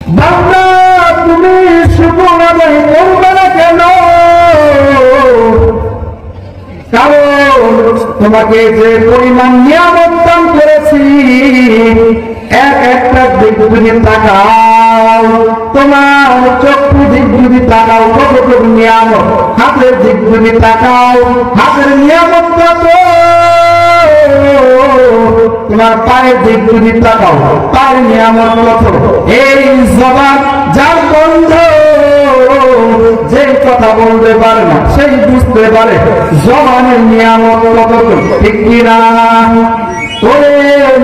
বান্দা তুমি শুকর আদায় করবে না কেন? কারণ তোমাকে যে পরিমাণ নিয়ামত দান করেছি, এক একটা দিক যদি তাকাও, তোমার চক্ষু দিক যদি তাকাও কতটুকু নিয়ামত, হাতের দিক যদি তাকাও হাতের নিয়ামত কত, তোমার পায়ের দিক যদি তাকাও পায়ের নিয়ামত কত। এই জবান যার বন্ধ, যে কথা বলতে পারে না সেই বুঝতে পারে জবানের নিয়ামত কত, ঠিক কিনা? ওরে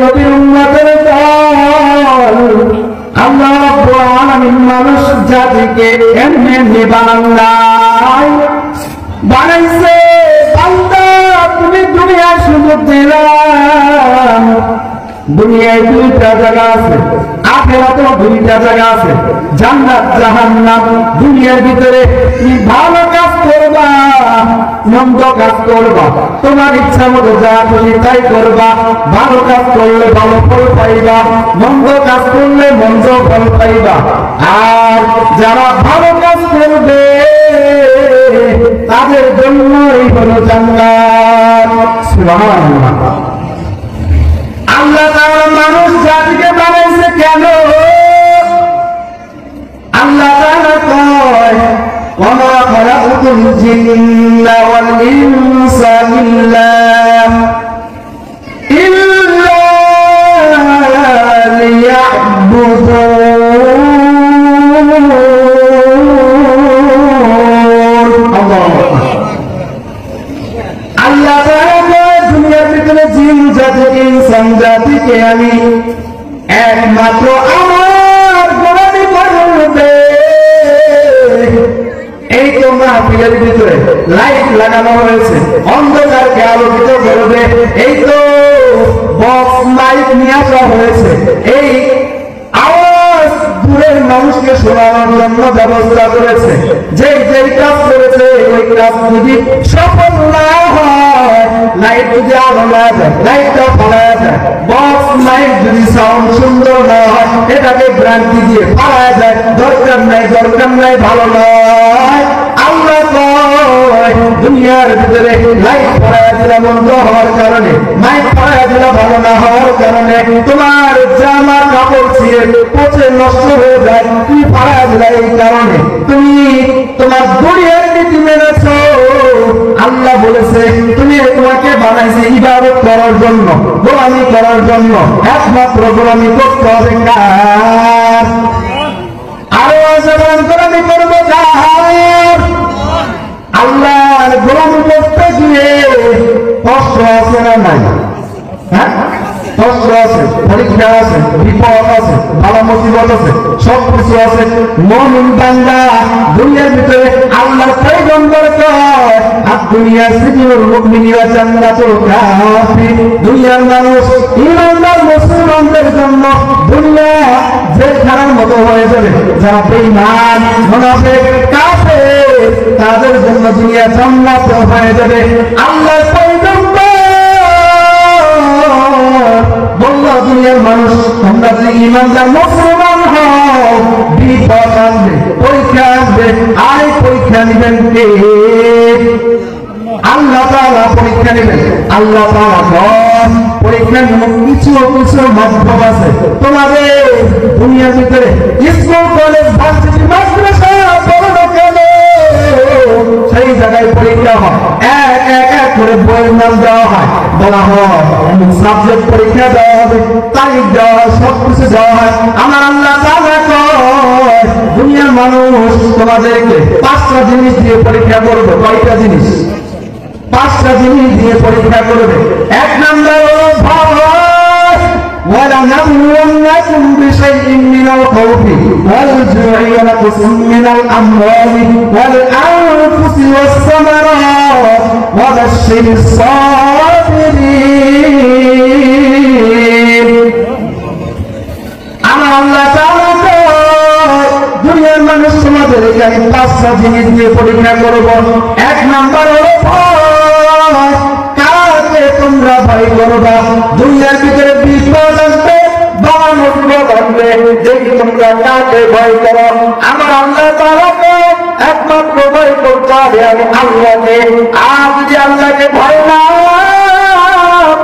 নবীর উম্মতের দল, আল্লাহ রাব্বুল আলামিন মানুষ জাতিকে এমনি বানান নাই, বানাইছে বান্দা তুমি দুনিয়ায় শুধু দিলাম। দুনিয়ায় দুইটা জায়গা আছে, আখিরাতেও দুইটা জায়গা আছে, জান্নাত জাহান্নাম। দুনিয়ার ভিতরে তুমি ভালো কাজ করবা, মন্দ কাজ করবা, তোমার ইচ্ছা মতো যা খুশি তাই করবা। ভালো কাজ করলে ভালো ফল পাইবা, মন্দ কাজ করলে মন্দ ফল পাইবা। আর যারা ভালো কাজ করবে তাদের জন্যই হলো জান্নাত। সুবহানাল্লাহ। আল্লাহ তাআলা মানুষ জাতিকে বানাইছে কেন? আল্লাহ তাআলা কয় ওয়া খালাকুল জিন্না ওয়াল ইনসা ইল্লা লিয়া'বুদুন। আল্লাহ তাআলা দুনিয়ার ভিতরে জিন জাতিকে ইনসান জাতিকে আমি একমাত্র আমার গোলামি করবে। এই তো মাহফিলের ভিতরে লাইট লাগানো হয়েছে, অন্ধকারকে আলোকিত করবে। এই তো বক্স লাইট নিয়ে আসা হয়েছে, এই আওয়াজ দূরের মানুষকে শোনানোর জন্য ব্যবস্থা করেছে। যে যেই কাজ করেছে ওই কাজ যদি সফল না হয়, লাইট যদি আলো না যায় লাইটটা ফালায়া যায়, বক্স লাইট যদি সাউন্ড সুন্দর না হয় এটাকে ভ্রান্তি দিয়ে ফালায়া যায়। দরকার নাই, দরকার নাই, ভালো নয়। আল্লাহ কয় দুনিয়ার ভিতরে লাইট ফালায়া দিলা বন্ধ হওয়ার কারণে, মাইক ফালায়া দিলা ভালো না হওয়ার কারণে, তোমার জামা কাপড় ছিঁড়ে পচে নষ্ট হয়ে যায়, তুমি ফালায়া দিলা এই কারণে। তুমি তোমার দুনিয়ার নীতি মেনেছ। আল্লাহ বলেছে তুমি তোমাকে বানাইছে ইবাদত করার জন্য, গোলামি করার জন্য। একমাত্র গোলামি করতে হবে কার? আরো জবান গোলামি করবো কার? আল্লাহর গোলামি করতে গিয়ে কষ্ট আছে না নাই? হ্যাঁ, কষ্ট আছে, পরীক্ষা আছে, বিপদ আছে, ভালো মুসিবত আছে, সব কিছু আছে। মুমিন বান্দা দুনিয়ার ভিতরে আল্লাহর পয়গম্বর কয় দুনিয়া সিজনুল মুমিনিনা জান্নাতুল কাফির। দুনিয়ার মানুষ ঈমানদার মুসলমানদের জন্য দুনিয়া জেলখানার মতো হয়ে যাবে। যারা বেঈমান, মুনাফিক, কাফের তাদের জন্য দুনিয়া জান্নাত হয়ে যাবে। আল্লাহর পয়গম্বর বলল দুনিয়ার মানুষ তোমরা যদি ঈমানদার মুসলমান হও, বিপদ আসবে, পরীক্ষা আসবে। আর পরীক্ষা নেবেন কে? আল্লাহ তাআলা পরীক্ষা নেবেন। আল্লাহ তাআলা পরীক্ষার কিছু কিছু মাধ্যম আছে। তোমাদের দুনিয়ার ভিতরে স্কুল, কলেজ, ভার্সিটি, মাদ্রাসা পড়ানো কেন? সেই জায়গায় পরীক্ষা হয়, এক এক করে বইয়ের নাম দেওয়া হয়, বলা হয় সাবজেক্ট পরীক্ষা দেওয়া হবে, তারিখ দেওয়া হয়, সবকিছু দেওয়া হয়। আমার আল্লাহ তাআলা কয় দুনিয়ার মানুষ তোমাদেরকে 5টা জিনিস দিয়ে পরীক্ষা করবে। কয়টা জিনিস? 5টা জিনিস দিয়ে পরীক্ষা করবে। এক নাম্বার হলো ভয়। وَلَنَبْلُوَنَّكُمْ بِشَيْءٍ مِّنَ الْخَوْفِ وَالْجُوعِ وَنَقْصٍ مِّنَ الْأَمْوَالِ وَالْأَنفُسِ وَالثَّمَرَاتِ وَبَشِّرِ الصَّابِرِينَ। আমার আল্লাহ তাআলা দুনিয়ার মানুষ তোমাদেরকে আমি 5টা জিনিস দিয়ে পরীক্ষা করব। এক নাম্বার হলো ভয়। কাকে তোমরা ভয় করবা? দুনিয়ার ভিতরে বিপদ আসবে, বাবা মুসিবত আসবে, দেখি তোমরা কাকে ভয় করো? আমার আল্লাহ তাআলাকে একমাত্র ভয় করতে হবে, আমি আল্লাহকে। আর যদি আল্লাহকে ভয় না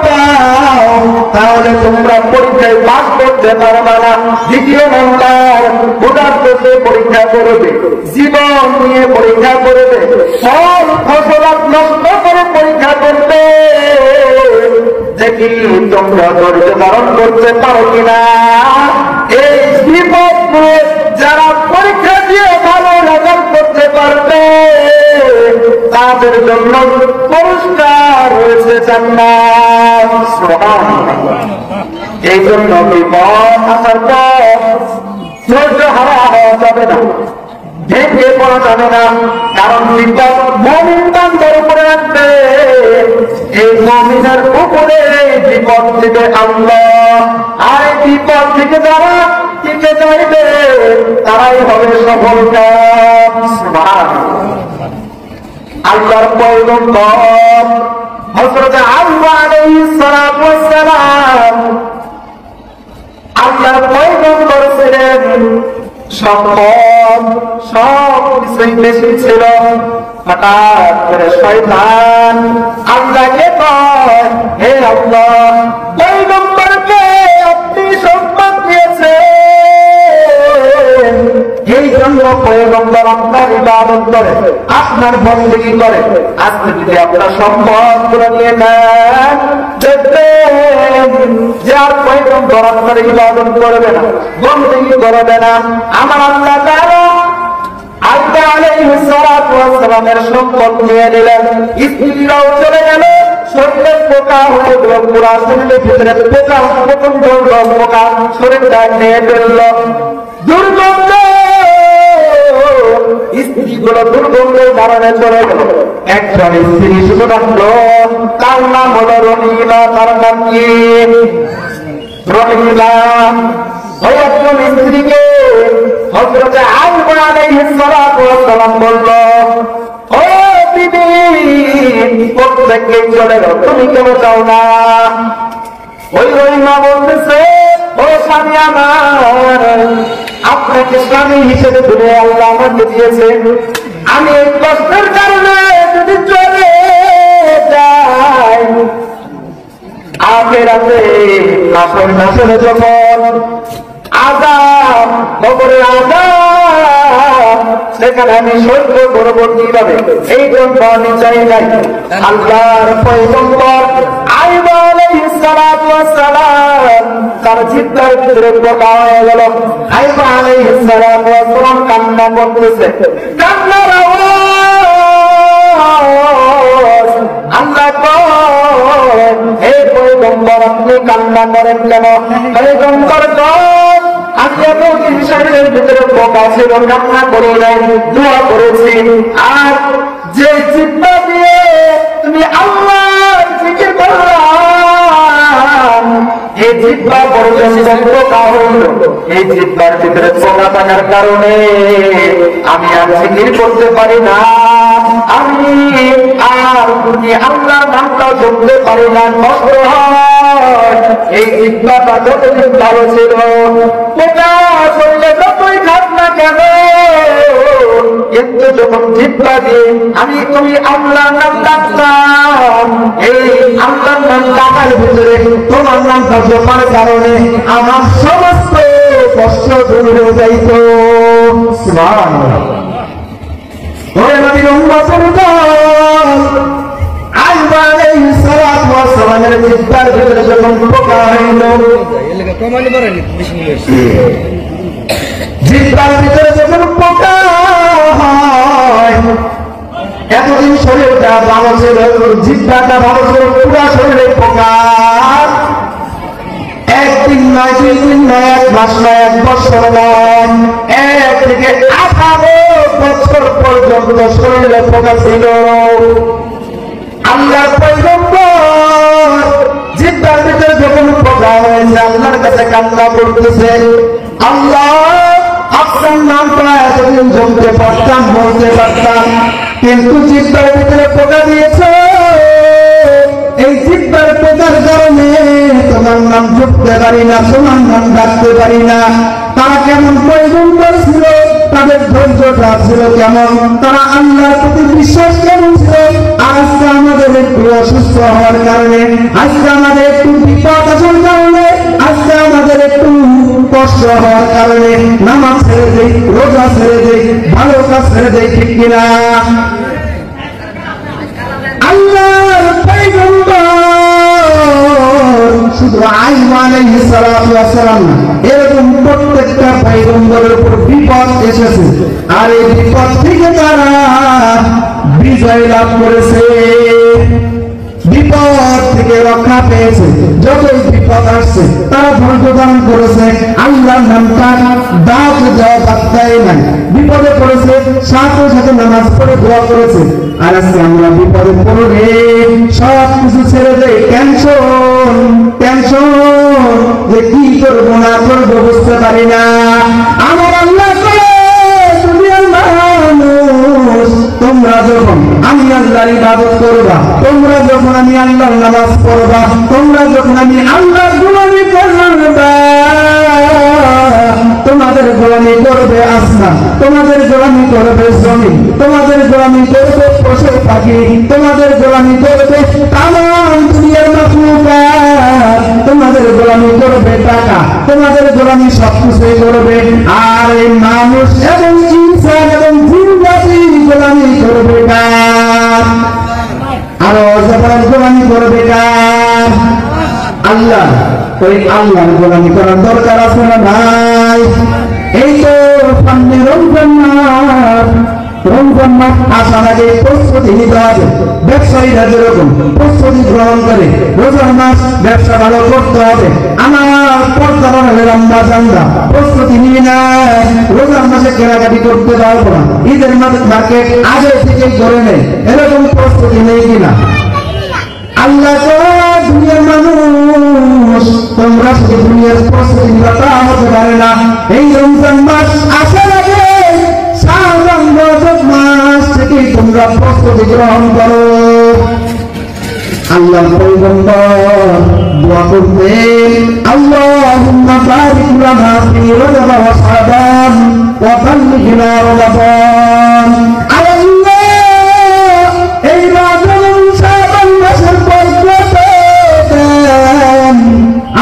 পাও তাহলে তোমরা পরীক্ষায় পাস করতে পারবে না। দ্বিতীয় নাম্বার, ক্ষুধার্তকে পরীক্ষা করবে, জীবন নিয়ে পরীক্ষা করবে, ফল ফসলাত নষ্ট করে পরীক্ষা করবে, দেখি তোমরা ধৈর্য ধারণ করতে পারো কিনা। এই বিপদ নিয়ে যারা পরীক্ষা দিয়ে ভালো রেজাল্ট করতে পারবে তাদের জন্য পুরস্কার রয়েছে জান্নাত। সুবহানাল্লাহ। এই জন্য বিপদ আসার পর ধৈর্য হারা হওয়া যাবে না, ভেঙে পড়া যাবে না, কারণ বিপদ মুমিন বান্দার উপরে আসবে। এই মুমিনের উপরে বিপদ দিবে আল্লাহ, আর এই বিপদ থেকে যারা টিকে যাইবে তারাই হবে সফলকাম। সুবহানাল্লাহ। আল্লাহর পয়গম্বর হযরত আইয়ুব আলাইহিস সালাতু ওয়াস সালাম, আল্লাহর পয়গম্বর ছিলেন, সম্পদ সব কিছুই বেশি ছিল। হঠাৎ করে শয়তান আল্লাহকে কয়, হে আল্লাহ, পয়গম্বরকে আপনি সম্পদ দিয়েছেন, এই জন্য পয়গম্বর আপনার ইবাদত করে, আপনার বন্দেগী করে। আজকে যদি আপনার সম্পদ করে নিয়ে নেন, দেখবেন যে আর পয়গম্বর আপনার ইবাদত করবে না, বন্দেগী করবে না। আমার আল্লাহ তাআলা আইয়ুব আলাইহিস সালাতু ওয়াস সালামের সম্পদ নিয়ে নিলেন, স্ত্রীরাও চলে গেল, শরীরে পোকা হয়ে গেল, পুরা শরীরের ভিতরে পোকা, প্রচন্ড পোকা শরীরটা নিয়ে ফেলল, দুর্গন্ধ, স্ত্রীগুলো দুর্গন্ধের কারণে চলে গেল। একজন স্ত্রী শুধু থাকলো, তার নাম হলো রহিমা। তার নাম কি? রহিমা। ওই একজন স্ত্রীকে হযরত আইয়ুব আলাইহিস সালাতু ওয়াস সালাম বলল, ও বিবি, প্রত্যেককে চলে গেল, তুমি কেন যাও না? ওই রহিমা বলতেছে, ও স্বামী আমার, আপনাকে স্বামী হিসেবে ধরে আল্লাহ আমাকে দিয়েছেন, আমি এই কষ্টের কারণে যদি চলে যাই, আখিরাতে হাসরে যখন আযাব, কবরের আযাব, সেখানে আমি সহ্য করব কিভাবে? এই জন্য আমি চাই নাই। আল্লাহর পয়গম্বর আইয়ুব আলাইহিস সালাতু ওয়াস সালাম তার জিহ্বার ভিতরে পোকা হয়ে গেল। আইয়ুব আলাইহিস সালাতু ওয়াস সালাম কান্না করতেছে, কান্নার আওয়াজ। আল্লাহ কয়, হে পয়গম্বর, আপনি কান্না করেন কেন? পয়গম্বর কয়, আমি এতদিন শরীরের ভিতরে পোকা ছিল, কান্না করি নাই, দোয়া করেছি। আর যে জিহ্বা দিয়ে তুমি আল্লাহর জিকির করলাম, এই জিহ্বা পর্যন্ত পোকা হইল। এই জিহ্বার ভিতরে পোকা থাকার কারণে আমি আর জিকির করতে পারি না, আমি আর তুমি আল্লাহর নামটা শুনতে পারি না, কষ্ট হয়। এই জিহ্বাটা যতদিন ভালো ছিল, পোকা শরীরে যতই খাক না কেন, কিন্তু যখন জিহ্বা দিয়ে আমি তুমি আল্লাহর নাম ডাকতাম, এই আল্লাহর নাম ডাকার ভিতরে তোমার নামটা জপার কারণে আমার সমস্ত কষ্ট দূর হয়ে যাইত। সুবহানাল্লাহ। ওরে নবীর উম্মতের দল, আইয়ুব আলাইহিস সালাতু ওয়াস সালামের জিহ্বার ভিতরে যখন পোকা হইল, জিহ্বার ভিতরে যখন পোকা হয়, এতদিন শরীরটা ভালো ছিল, জিহ্বাটা ভালো ছিল, পুরা শরীরে পোকা। একদিন নয়, 2 দিন নয়, 1 মাস নয়, 1 বছর নয়, 1 থেকে 18 বছর পর্যন্ত শরীরে পোকা ছিল। আল্লাহর পয়গম্বর জিহ্বার ভিতরে যখন পোকা হয়েছে, আল্লাহর কাছে কান্না করতেছে, আল্লাহ, আপনার নামটা এতদিন জমতে পারতাম, বলতে পারতাম, কিন্তু জিহ্বার ভিতরে পোকা দিয়েছ, এই জিহ্বার পোকার কারণে তোমার নাম জপতে পারি না, তোমার নাম ডাকতে পারি না। তারা কেমন পয়গম্বর ছিল, তাদের ধৈর্যটা ছিল কেমন, তারা আল্লাহর প্রতি বিশ্বাস কেমন ছিল। আজকে আমাদের একটু অসুস্থ হওয়ার কারণে, আজকে আমাদের একটু বিপদ আসার কারণে, আজকে আমাদের একটু কষ্ট হওয়ার কারণে নামাজ ছেড়ে দেই, রোজা ছেড়ে দেই, ভালো কাজ ছেড়ে দেই, ঠিক কিনা? আল্লাহর পয়গম্বর শুধু আইয়ুব আলাইহিস সালাতু ওয়াস সালাম না, এরকম প্রত্যেকটা পয়গম্বরের উপর বিপদ এসেছে, আর এই বিপদ থেকে তারা বিজয় লাভ করেছে, বিপদ থেকে রক্ষা পেয়েছে। যতই বিপদ আসছে তারা ধৈর্য ধারণ করেছে, আল্লাহর নামটা দাঁত দেওয়া বাদ দেয় নাই। বিপদে পড়েছে, সাথে সাথে নামাজ পড়ে দোয়া করেছে। আর আজকে আমরা বিপদে পড়লে সব কিছু ছেড়ে দেই, টেনশন টেনশন, যে কি করবো না করবো বুঝতে পারি না। আমার আল্লাহ তোমরা যখন আমি আল্লাহর ইবাদত করবা, তোমরা যখন আমি আল্লাহর নামাজ পড়বা, তোমরা যখন আমি আল্লাহর গোলামি করবা, তোমাদের গোলামি করবে আসমান, তোমাদের গোলামি করবে জমিন, তোমাদের গোলামি করবে পশু পাখি, তোমাদের গোলামি করবে তামাম দুনিয়ার মাখলুকাত, তোমাদের গোলামি করবে টাকা, তোমাদের গোলামি সবকিছুই করবে। আর এই মানুষ এবং ইনসান এবং জিন জাতির গোলামি করবে কার? আরো জবান গোলামি করবে কার? আল্লাহ। ওই আল্লাহর গোলামি করার দরকার আছে না নাই? এই তো সামনে রমজান মাস, রমজান মাস আসার আগে প্রস্তুতি নিতে হবে। ব্যবসায়ীরা যেরকম প্রস্তুতি গ্রহণ করে, রোজার মাস ব্যবসা ভালো করতে হবে। আমার পর্দা লম্বা জানলা প্রস্তুতি নিয়ে নেয়, রোজার মাসে কেনাকাটি করতে পারবো না, ঈদের মার্কেট আগে থেকে করে নেই, এরকম প্রস্তুতি নেই কিনা? আল্লাহ দুনিয়ার মানুষ, তোমরা শুধু দুনিয়ার প্রস্তুতি নিবা তা হতে পারে না। এই রমজান মাস আসার আগে শাবান রজব মাস থেকে তোমরা প্রস্তুতি গ্রহণ করো। আল্লাহর পয়গম্বর দোয়া করতেন, আল্লাহুম্মা বারিক লানা ফি রজব ওয়া শাবান ওয়া বাল্লিগনা রমাদান। আল্লাহ এই রজব শাবান মাসের বরকত দেন।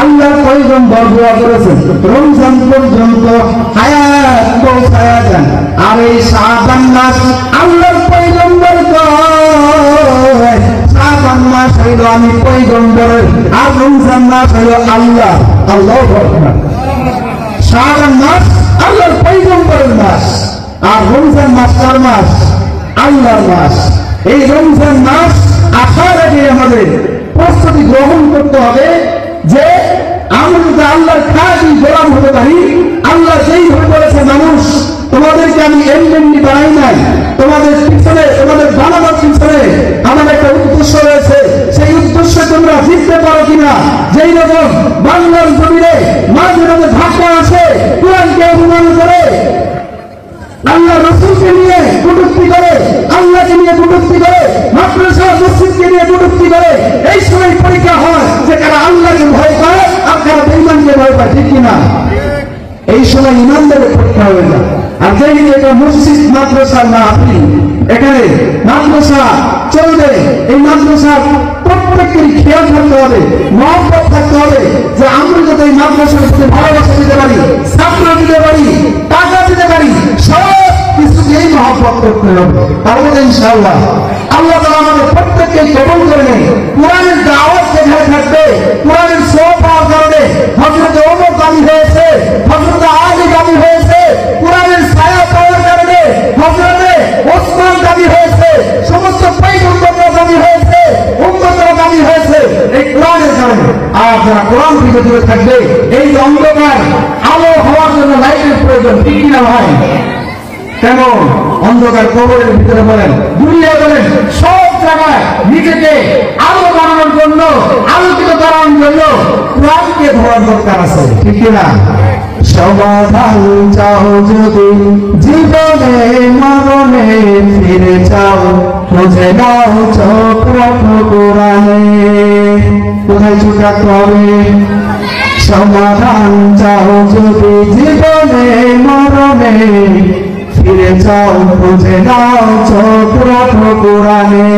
আল্লাহর পয়গম্বর দোয়া করেছেন রমজান পর্যন্ত হায়াত পৌঁছায়া দেন। আর এই শাবান মাস আল্লাহর পয়গম্বর কয় শাবান মাস হইল আমি পয়গম্বরের, আর রমজান মাস হইল আল্লাহ। আল্লাহু আকবার। শাবান মাস আল্লাহর পয়গম্বরের মাস, আর রমজান মাস কার মাস? আল্লাহর মাস। এই রমজান মাস আসার আগে আমাদের প্রস্তুতি গ্রহণ করতে হবে যে আমরা যদি আল্লাহর খাঁটি গোলাম হতে পারি। আল্লাহ যেইভাবে বলেছে, মানুষ তোমাদেরকে আমি এমনি বানাই নাই, তোমাদের পিছনে, তোমাদের বানানোর পিছনে আমার একটা উদ্দেশ্য রয়েছে, সেই উদ্দেশ্যে তোমরা জিততে পারো কিনা। যেই রকম বাংলার জমিনে মাঝে মাঝে ধাক্কা আসে, কোরআনকে অপমান করে, আল্লাহ রাসূলকে নিয়ে কটূক্তি করে, আল্লাহকে নিয়ে কটূক্তি করে, মাদ্রাসা মসজিদকে নিয়ে কটূক্তি করে, এই সময় পরীক্ষা হয় যে কারা আল্লাহকে ভয় পায় আর কারা বেঈমানকে ভয় পায়, ঠিক কিনা? এই সময় ইমানদের পরীক্ষা হয়ে যায়। আর যেদিকে এটা মসজিদ মাদ্রাসা না, আপনি এখানে মাদ্রাসা চলবে, এই মাদ্রাসার প্রত্যেকেরই খেয়াল থাকতে হবে, মহব্বত থাকতে হবে যে আমরা যাতে এই মাদ্রাসার প্রতি ভালোবাসা দিতে পারি, ছাত্র দিতে পারি, টাকা দিতে পারি, সব কিছুকেই মহব্বত করতে হবে। তাহলে ইনশাআল্লাহ আল্লাহ তাআলা আমাদের প্রত্যেককে কবুল করে নেন। কোরআনের দাওয়াত যেখানে থাকবে, কোরআনের সওয়াব পাওয়ার কারণে হযরত ওমর দাবি হয়েছে, হযরত আলী দাবি হয়েছে, কোরআনের ছায়া পাওয়ার কারণে হযরত ওসমান দাবি হয়েছে, সমস্ত পয়গম্বররা দাবি হয়েছে, উম্মতরা দাবি হয়েছে এই কোরআনের কারণে। আর যারা কোরআন থেকে দূরে থাকবে, এই অন্ধকার আলো হওয়ার জন্য লাইটের প্রয়োজন, ঠিক কিনা ভাই? কেমন অন্ধকার কবরের ভিতরে বলেন, দুনিয়া বলেন, সব জায়গায় নিজেকে আলো বানানোর জন্য, আলোকিত করার জন্য কোরআনকে ধরার দরকার আছে, ঠিক কিনা? সমাধান চাও যদি জীবনে মরণে ফিরে যাও, খুঁজে নাও চোখ রাখো কোরআনে। কোথায় চোখ রাখতে হবে? সমাধান চাও যদি জীবনে মরণে, ফিরে যাও খুঁজে নাও চোখ রাখো কোরআনে।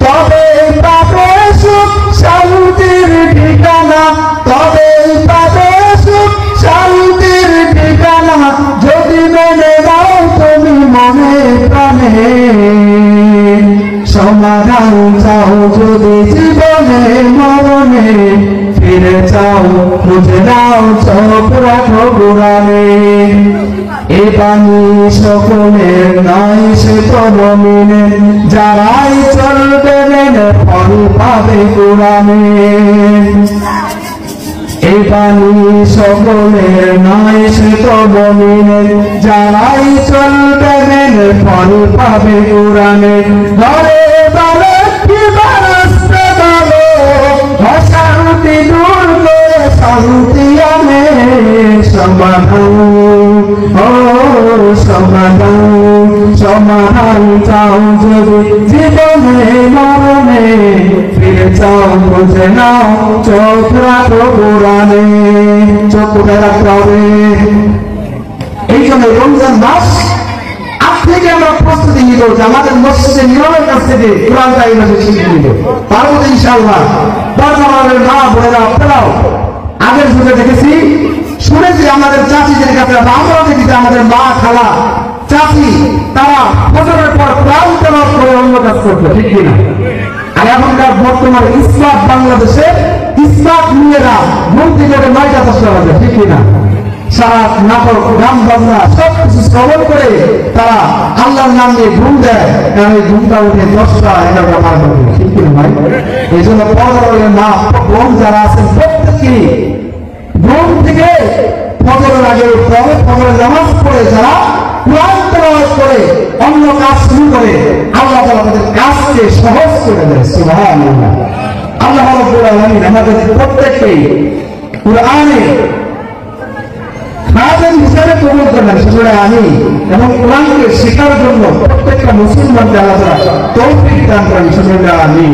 তবে পাবে সুখ শান্তির ঠিকানা, তবে পাবে সুখ শান্তির ঠিকানা, যদি মেনে নাও তুমি মনে প্রাণে। সমাধান চাও যদি জীবনে মরণে, ফিরে যাও খুঁজে নাও চোখ রাখো কোরআনে। এ বাণী সকলের নয় সে তো মুমিনের, যারাই চলবে মেনে ফল পাবে কোরআনে। এ বাণী সকলের নয় সে তো মুমিনের, যারাই চলবে মেনে ফল পাবে কোরআনে। ঘরে বলে কি রাস্তা বলো, অশান্তি দূর করে শান্তি আনে। সমাধান ও সমাধান, সমাধান চাও যদি জীবনে মরণে, ফিরে যাও খুঁজে নাও চোখ রাখো কোরআনে। চোখ কোথায় রাখতে হবে? এই জন্য রমজান মাস আজ থেকে আমরা প্রস্তুতি নিব যে আমাদের মসজিদে নিয়মের কাছ থেকে কোরআনটা এই মাসে শিখে নিব। পারবো তো ইনশাআল্লাহ। বর্তমানের মা বোনেরা আপনারাও আগের যুগে দেখেছি শুনেছি আমাদের চাচিদের কাছে, আমরাও দেখেছি আমাদের মা খালা চাচি তারা ফজরের পর কোরআন তেলাওয়াত করে অন্য কাজ করতো, ঠিক কিনা? আর এখনকার বর্তমানে ইসলাম বাংলাদেশে ইসলাম মেয়েরা ঘুম থেকে 9টা 10টা বাজে, ঠিক কিনা? সারা নাটক গান বাজনা সবকিছু শ্রবণ করে তারা আল্লাহর নাম নিয়ে ঘুম দেয়, কারণ এই ঘুমটা উঠে 10টা 11টা পার হবে, ঠিক কিনা ভাই? এই জন্য ফজরের মা বোন যারা আছেন প্রত্যেকেই ঘুম থেকে ফজরের আগে উঠতে হবে। ফজরের নামাজ পড়ে যারা কোরআন তেলাওয়াত করে অন্য কাজ শুরু করে, আল্লাহ তাআলা তাদের কাজকে সহজ করে দেয়। সুবহানাল্লাহ। আল্লাহ রাব্বুল আলামিন আমাদের প্রত্যেককেই কোরআনে খাদেম হিসাবে কবুল করবেন, সেজন্য আমি এবং কোরআনকে শেখার জন্য প্রত্যেকটা মুসলমানকে আল্লাহ তাআলা তৌফিক দান করেন, সেজন্য আমি